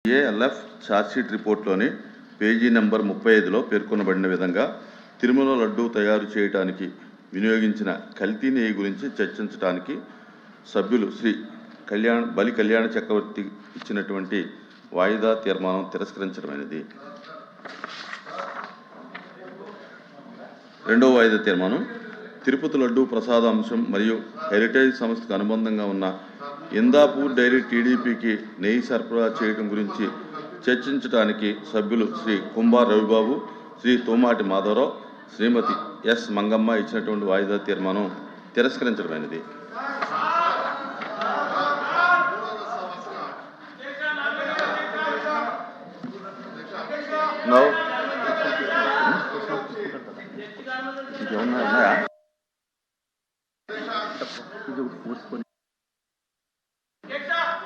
ALF chargesheet రిపోర్ట్లోని page number 35లో పేర్కొనబడిన విధంగా తిరుమల లడ్డూ తయారు చేయడానికి వినియోగించిన కల్తీ నెయ్యి గురించి చర్చించడానికి సభ్యులు శ్రీ బలి కళ్యాణ చక్రవర్తి ఇచ్చినటువంటి వాయిదా తీర్మానం తిరస్కరించడమైనది. రెండవ వాయిదా తీర్మానం తిరుపతి లడ్డూ ప్రసాదాంశం మరియు హెరిటేజ్ సంస్థకు అనుబంధంగా ఉన్న ఇందాపూర్ డైరీ టీడీపీకి నెయ్యి సరఫరా చేయడం గురించి చర్చించడానికి సభ్యులు శ్రీ కుంభార్ రవిబాబు, శ్రీ తోమాటి మాధవరావు, శ్రీమతి ఎస్ మంగమ్మ ఇచ్చినటువంటి వాయిదా తీర్మానం తిరస్కరించడమైనది.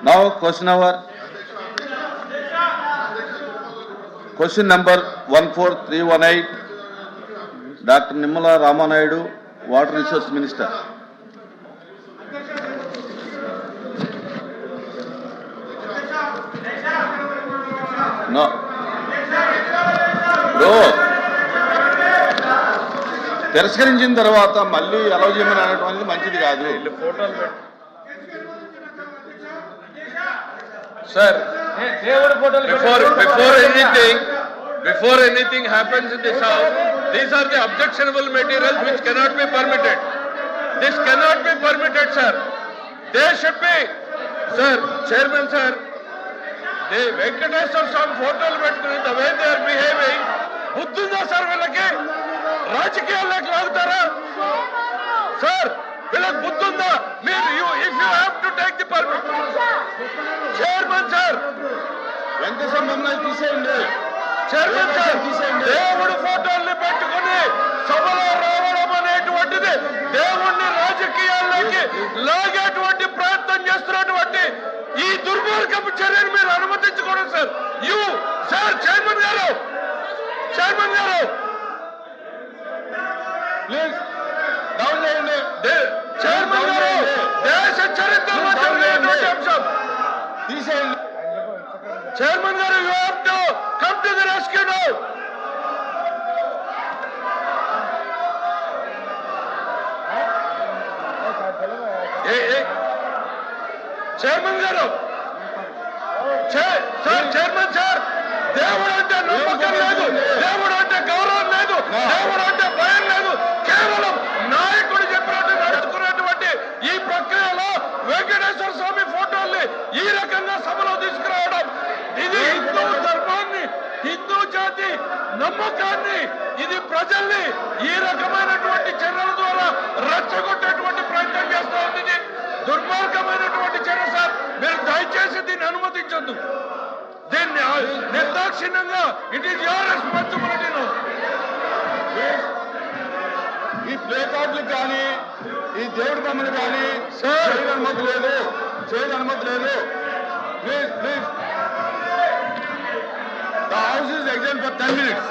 Now question number 14318, Dr. Nimala Ramanayudu, Water Resource Minister. No. Bro. తిరస్కరించిన తర్వాత మళ్ళీ అలౌ చేయమని అనడం అనేది మంచిది కాదు. Sir, before anything happens in this house, these are the objectionable materials which cannot be permitted. This cannot be permitted, sir. They should be, sir, Chairman, sir. The Venkateswara Swami photos పెట్టుకుని the way they are behaving, బుద్ధుందా sir వీళ్ళకి? రాజకీయాల్లోకి లాగుతారా sir? వీళ్ళకి బుద్ధుందా? మీరు if you have to take the permit, chairman sir, Venkateswara తీసేయండి. Chairman sir, దేవుడు ఫోటోల్ని పెట్టుకుని సభలో రావడం అనేటువంటిది దేవుణ్ణి రాజకీయాల్లోకి లాగేటువంటి ప్రయత్నం చేస్తున్నటువంటి ఈ దుర్మార్గపు చర్యను మీరు అనుమతించకూడదు సార్. సార్ చైర్మన్ గారు ప్లీజ్ డౌన్ చేయండి. చైర్మన్ గారు, దేశ చరిత్రలో జరిగినటువంటి అంశం తీసేయండి. చైర్మన్ గారు, you have to come to the rescue now. Chairman గారు, సార్ చైర్మన్ సార్, దేవుడు అంటే నమ్మకం లేదు, దేవుడు అంటే గౌరవం లేదు, దేవుడు అంటే భయం లేదు. కేవలం నాయకుడు చెప్పినట్టు నడుచుకున్నటువంటి ఈ ప్రక్రియలో వెంకటేశ్వర స్వామి ఫోటోల్ని ఈ రకంగా సభలో తీసుకురావడం, ఇది హిందూ ధర్మాన్ని, హిందూ జాతి నమ్మకాన్ని, ఇది ప్రజల్ని ఈ రకమైనటువంటి చర్యల ద్వారా రెచ్చగొట్టేటువంటి ప్రయత్నం చేస్తూ ఉంది. ఇది దుర్మార్గమైనటువంటి చర్య సార్. మీరు దయచేసి దీన్ని అనుమతించొద్దు. దీన్ని నిర్దాక్షిణ్యంగా ఇట్ ఈస్ యువర్ రెస్పాన్సిబిలిటీ. ఈ ప్లే కార్డులకు కానీ ఈ దేవుడి బొమ్మలు కానీ చేయడం అనుమతి లేదు. Please the house is exam for 10 minutes.